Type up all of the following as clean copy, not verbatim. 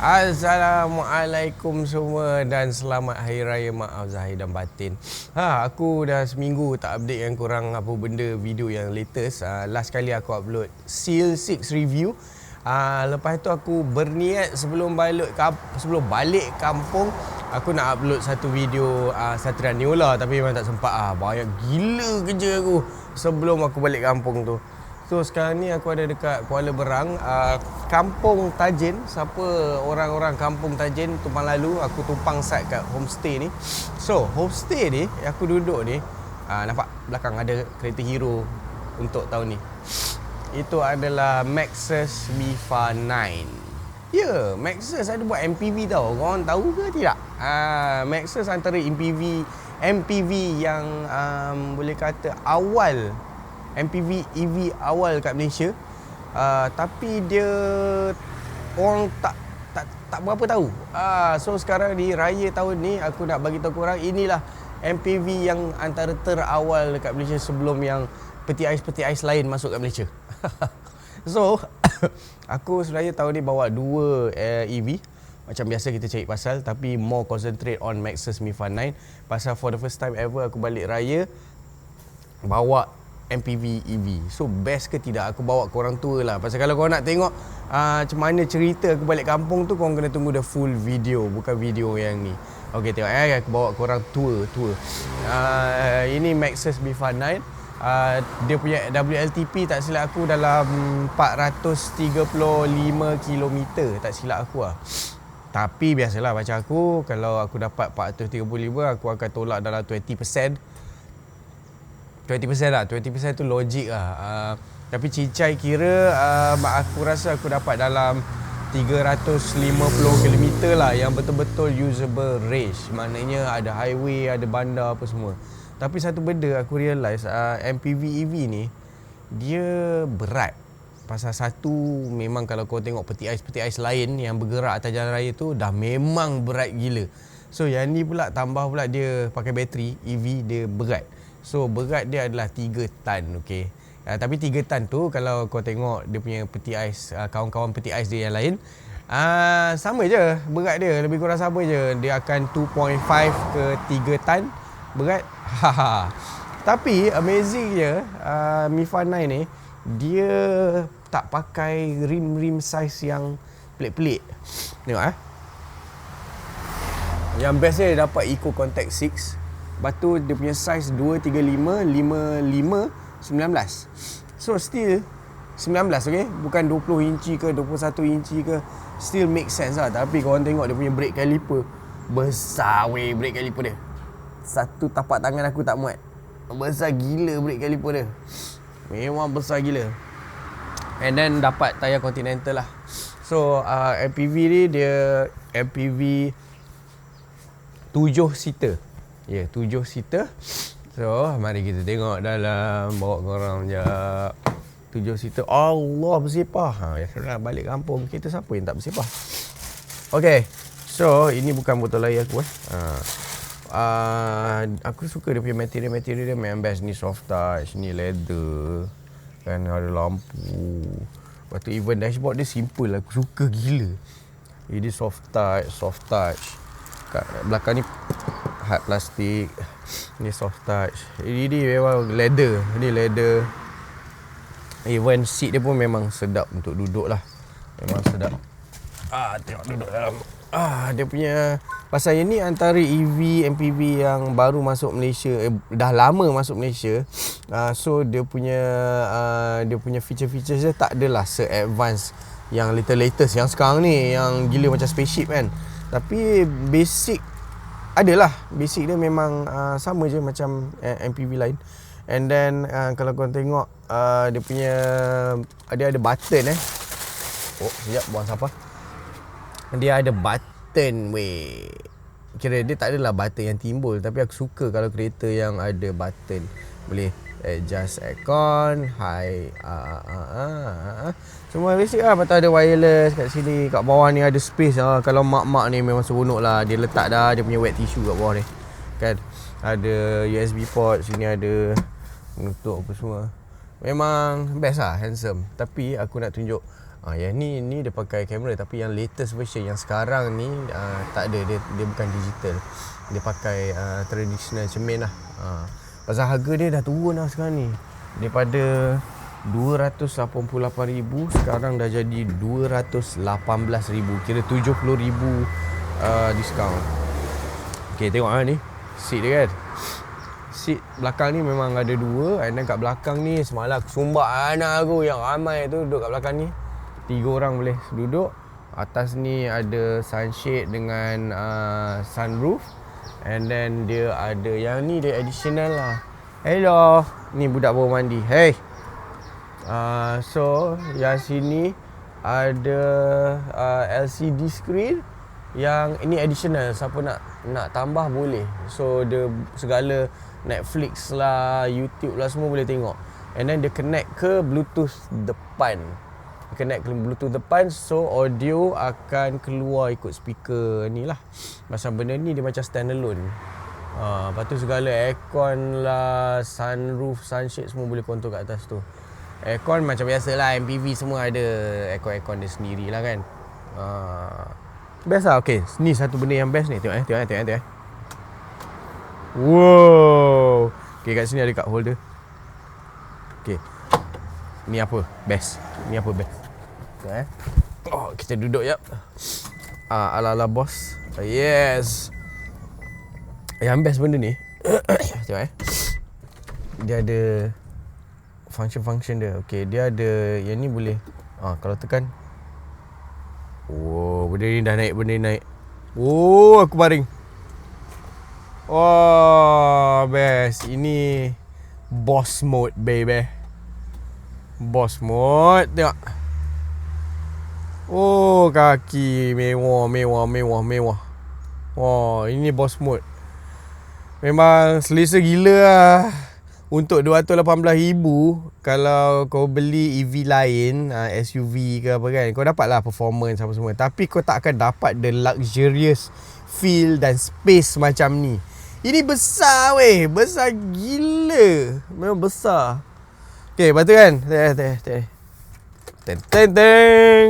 Assalamualaikum semua dan selamat Hari Raya Maaf Zahir dan Batin. Aku dah seminggu tak update yang korang apa benda video yang latest. Last kali aku upload Seal 6 review. Lepas tu aku berniat sebelum balik kampung aku nak upload satu video Satria Neola, tapi memang tak sempat. Banyak gila kerja aku sebelum aku balik kampung tu. So sekarang ni aku ada dekat Kuala Berang, Kampung Tajin. Siapa orang-orang Kampung Tajin tumpang lalu, aku tumpang sat kat homestay ni. So homestay ni aku duduk ni, nampak belakang ada kereta hero untuk tahun ni. Itu adalah Maxus Mifa 9. Ya, Maxus ada buat MPV tau. Korang tahu ke tidak? Maxus antara MPV yang boleh kata awal MPV EV awal kat Malaysia. Tapi dia orang tak berapa tahu. So sekarang di raya tahun ni aku nak bagi tahu korang, inilah MPV yang antara terawal dekat Malaysia sebelum yang peti ais lain masuk kat Malaysia. So aku sebenarnya tahun ni bawa dua EV. Macam biasa kita cari pasal, tapi more concentrate on Maxus Mifa 9. Pasal for the first time ever aku balik raya bawa MPV EV. So best ke tidak? Aku bawa korang tour lah. Pasal kalau korang nak tengok macam mana cerita aku balik kampung tu, korang kena tunggu the full video, bukan video yang ni. Okay, tengok aku bawa korang tour. Ini Maxus Mifa 9. Dia punya WLTP tak silap aku dalam 435 km, tak silap aku lah. Tapi biasalah macam aku, kalau aku dapat 435, aku akan tolak dalam 20%. 20% lah, 20% tu logik lah. Tapi cincai kira aku rasa aku dapat dalam 350 km lah yang betul-betul usable range. Maknanya ada highway, ada bandar apa semua. Tapi satu benda aku realise, MPV EV ni dia berat. Pasal satu, memang kalau kau tengok peti ais lain yang bergerak atas jalan raya tu dah memang berat gila. So yang ni pula tambah pula dia pakai bateri EV, dia berat. So berat dia adalah 3 tan, okey. Tapi 3 tan tu kalau kau tengok dia punya peti ais, kawan-kawan peti ais dia yang lain, sama je berat dia, lebih kurang sama je. Dia akan 2.5 ke 3 tan berat. Tapi amazing je, Mifa 9 ni dia tak pakai rim size yang pelik-pelik. Tengok Yang best dia dapat Eco Contact 6. Lepas tu dia punya size 235, 55, 19. So still 19, okay? Bukan 20 inci ke 21 inci ke. Still make sense lah. Tapi korang tengok dia punya brake caliper besar weh, brake caliper dia. Satu tapak tangan aku tak muat. Besar gila brake caliper dia. Memang besar gila. And then dapat tayar Continental lah. So MPV ni dia MPV 7-seater. Ya, 7-seater. So, mari kita tengok dalam. Bawa korang sekejap. 7-seater. Allah, bersepah. Ya, sudah balik kampung. Kita siapa yang tak bersepah? Okay. So, ini bukan botol air aku. Aku suka dia punya material dia memang best. Ni soft touch, ni leather. Kan ada lampu. Lepas tu even dashboard dia simple. Aku suka gila. Ini soft touch. Kat belakang ni hard plastik. Ni soft touch. Ini memang leather. Ni leather. Even seat dia pun memang sedap untuk duduk lah. Memang sedap. Tengok duduk dalam. Dia punya, pasal ini antara EV MPV yang baru masuk Malaysia, dah lama masuk Malaysia. So dia punya feature-feature dia tak adalah se-advance yang latest yang sekarang ni, yang gila macam spaceship kan. Tapi basic adalah, basic dia memang sama je macam MPV lain. And then kalau korang tengok dia punya, dia ada button sekejap, buang sampah. Dia ada button weh. Kira dia tak adalah button yang timbul, tapi aku suka kalau kereta yang ada button. Boleh adjust aircon, high, semua basic lah. Lepas tu ada wireless kat sini. Kat bawah ni ada space. Kalau mak-mak ni memang seronok lah. Dia letak dah dia punya wet tissue kat bawah ni kan. Ada USB port. Sini ada penutup apa semua. Memang best lah, handsome. Tapi aku nak tunjuk Yang ni dia pakai kamera, tapi yang latest version yang sekarang ni tak ada, dia bukan digital. Dia pakai traditional cermin lah. Pasal harga dia dah turun lah sekarang ni. Daripada 288,000 sekarang dah jadi 218,000. Kira 70,000 diskaun. Okay, tengok ni seat dia kan. Seat belakang ni memang ada dua. And then kat belakang ni semalam aku sumbat anak aku yang ramai tu duduk kat belakang ni. 3 orang boleh duduk. Atas ni ada sunshade dengan sunroof. And then dia ada yang ni, dia additional lah. Hello, ni budak baru mandi. Hey. So yang sini ada LCD screen. Yang ini additional, siapa nak tambah boleh. So dia segala Netflix lah, YouTube lah semua boleh tengok. And then dia connect ke Bluetooth depan. Connect ke Bluetooth depan, so audio akan keluar ikut speaker ni lah. Macam benda ni dia macam standalone. Lepas tu segala aircon lah, sunroof, sunshade semua boleh control kat atas tu. Aircon macam biasa lah, MPV semua ada aircon dia sendiri lah kan. Best lah. Okay, ni satu benda yang best ni. Tengok. Wow. Okay, kat sini ada cup holder. Okay, ni apa best? Tengok kita duduk jap. Ala-ala bos. Yes. Yang best benda ni tengok dia ada function dia. Okay, dia ada yang ni boleh kalau tekan. Oh, benda ni dah naik, Oh, aku baring. Oh, best. Ini boss mode, baby. Boss mode, tengok. Oh, kaki mewah. Oh, ini boss mode. Memang selesa gila lah. Untuk 218,000, kalau kau beli EV lain, SUV ke apa kan, kau dapatlah performance apa semua. Tapi kau tak akan dapat the luxurious feel dan space macam ni. Ini besar weh. Besar gila. Memang besar. Okay, lepas tu kan, teng.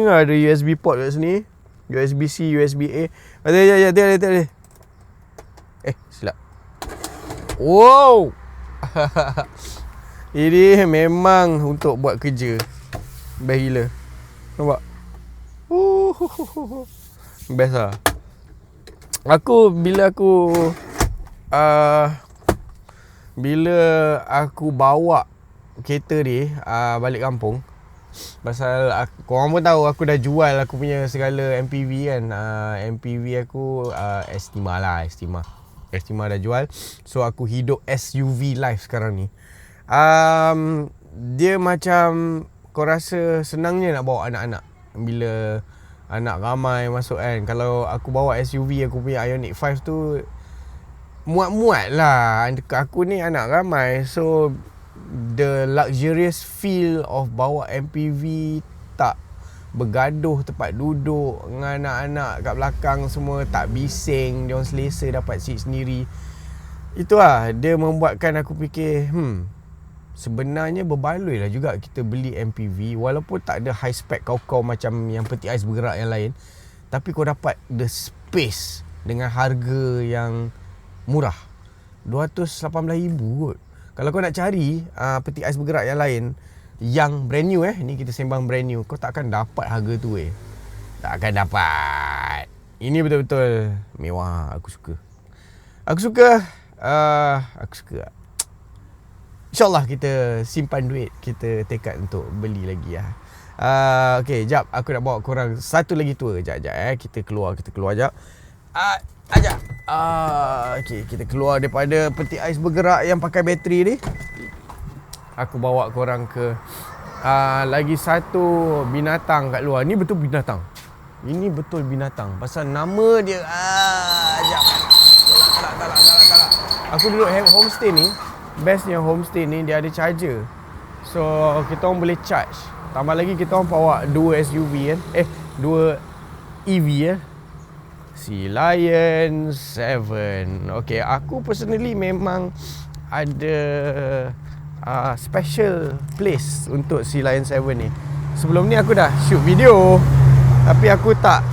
Ada USB port kat sini. USB-C, USB-A. Lepas tu, silap. Wow. Ini memang untuk buat kerja. Best gila. Nampak? Best lah. Bila aku bawa kereta ni balik kampung, pasal korang pun tahu aku dah jual aku punya segala MPV kan. MPV aku Estima dah jual. So aku hidup SUV life sekarang ni. Dia macam kau rasa senangnya nak bawa anak-anak bila anak ramai masuk kan. Kalau aku bawa SUV, aku punya Ioniq 5 tu muat-muat lah. Aku ni anak ramai, so the luxurious feel of bawa MPV, tak bergaduh tempat duduk dengan anak-anak kat belakang semua, tak bising, dia orang selesa dapat seat sendiri. Itulah dia membuatkan aku fikir, sebenarnya berbaloi lah juga kita beli MPV. Walaupun tak ada high spec kau macam yang peti ais bergerak yang lain, tapi kau dapat the space dengan harga yang murah. 218,000 kot. Kalau kau nak cari peti ais bergerak yang lain yang brand new ni kita sembang brand new, kau tak akan dapat harga tu tak akan dapat. Ini betul-betul mewah. Aku suka. InsyaAllah kita simpan duit, kita tekad untuk beli lagi lah. Okay, jap, aku nak bawa korang satu lagi tour. Jap, kita keluar jap. Okay, kita keluar daripada peti ais bergerak yang pakai bateri ni. Aku bawa korang ke lagi satu binatang kat luar. Ni betul binatang. Ini betul binatang. Pasal nama dia jap. Talak. Aku duduk homestay ni. Bestnya homestay ni dia ada charger. So kita orang boleh charge. Tambah lagi kita orang bawa 2 SUV kan. 2 EV Sea Lion 7. Okay, aku personally memang ada special place untuk Sea Lion 7 ni. Sebelum ni aku dah shoot video, tapi aku tak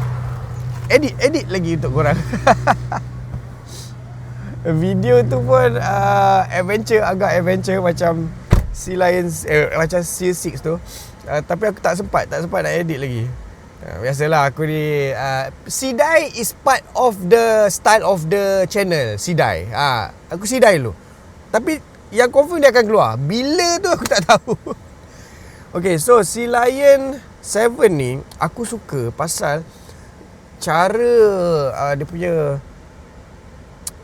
edit lagi untuk korang. Video tu pun agak adventure macam Sea Lions, macam Seal 6 tu. Tapi aku tak sempat nak edit lagi. Biasalah aku ni Sidai is part of the style of the channel. Sidai. Aku Sidai dulu. Tapi yang confirm dia akan keluar. Bila tu aku tak tahu. Okay, so Sea Lion 7 ni aku suka pasal cara dia punya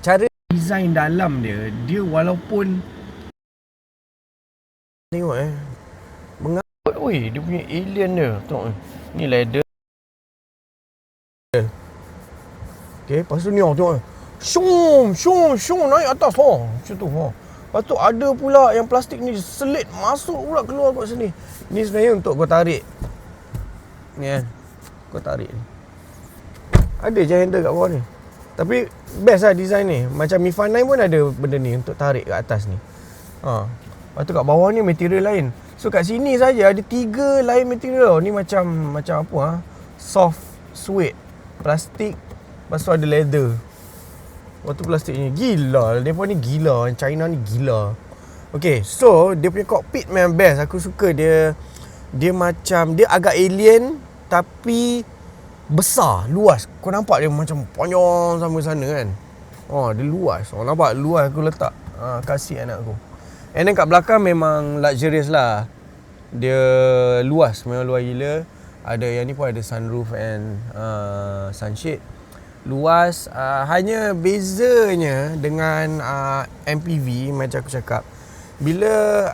cara design dalam dia walaupun tengok mengarut. Oi, dia punya alien dia. Tengok ni leather. Okay, lepas tu ni tengok. Syum naik atas macam tu Lepas tu ada pula yang plastik ni selit masuk pula keluar kat sini. Ni sebenarnya untuk kau tarik. Ni kan. Kau tarik ni. Ada je handle kat bawah ni. Tapi best lah design ni. Macam Mi Fan 9 pun ada benda ni untuk tarik kat atas ni. Lepas tu kat bawah ni material lain. So kat sini saja ada 3 lain material. Ni macam apa soft suede, plastik, lepas tu ada leather. Lepas tu plastik ni gila. Mereka ni gila. China ni gila. Okay, so dia punya cockpit memang best. Aku suka dia macam, dia agak alien tapi besar, luas. Kau nampak dia macam panjang sampai sana kan. Dia luas. Nampak luas aku letak kasih anak aku. And then kat belakang memang luxurious lah. Dia luas, memang luas gila. Ada yang ni pun ada sunroof and sunshade. Luas. Hanya bezanya dengan MPV macam aku cakap, bila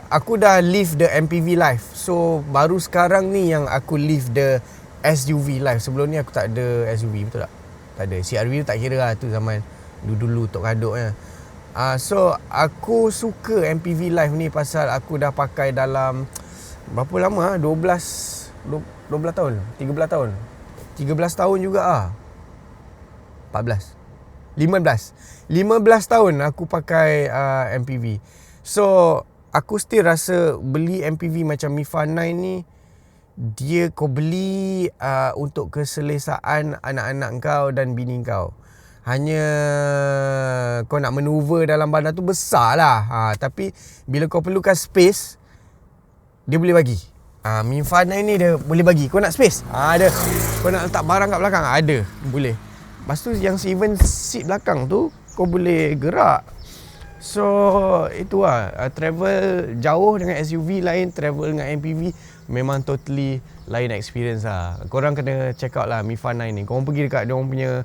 aku dah live the MPV life, so baru sekarang ni yang aku live the SUV life. Sebelum ni aku tak ada SUV, betul tak? Tak ada. CRV tu tak kira lah, tu zaman dulu Tok Kadok kan. So aku suka MPV life ni pasal aku dah pakai dalam berapa lama 12 tahun, 13 tahun. 13 tahun juga 14 15 tahun aku pakai MPV. So aku still rasa beli MPV macam Mi Fan 9 ni, dia kau beli untuk keselesaan anak-anak kau dan bini kau. Hanya kau nak maneuver dalam bandar tu besar lah. Tapi bila kau perlukan space, dia boleh bagi. Mi Fan 9 ni dia boleh bagi. Kau nak space? Ada. Kau nak letak barang kat belakang? Ada. Boleh. Lepas tu yang even seat belakang tu kau boleh gerak. So itu lah, travel jauh dengan SUV lain, travel dengan MPV memang totally lain experience lah. Korang kena check out lah Mi Fan 9 ni. Korang pergi dekat diorang punya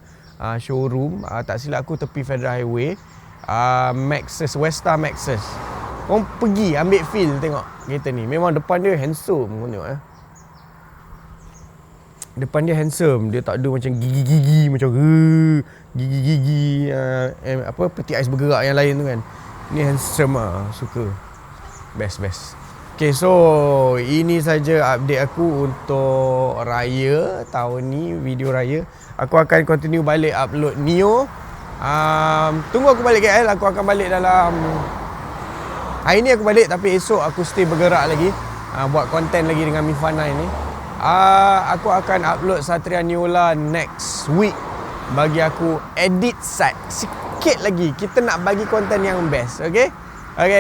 showroom, tak silap aku tepi Federal Highway, Maxus, Westar Maxus. Korang pergi ambil feel tengok kereta ni. Memang depan dia handsome. Korang tengok depan dia handsome. Dia tak ada macam gigi-gigi, macam gigi-gigi peti ais bergerak yang lain tu kan. Ni handsome suka. Best. Okay, so ini saja update aku untuk raya tahun ni, video raya. Aku akan continue balik upload Neo. Tunggu aku balik KL. Aku akan balik dalam hari ni aku balik, tapi esok aku stay bergerak lagi, buat konten lagi dengan Mi Fan 9 ni. Aku akan upload Satria Neola next week. Bagi aku edit side sikit lagi. Kita nak bagi konten yang best. Okay,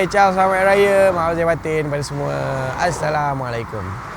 ciao, selamat raya, maaf lahir batin pada semua. Assalamualaikum.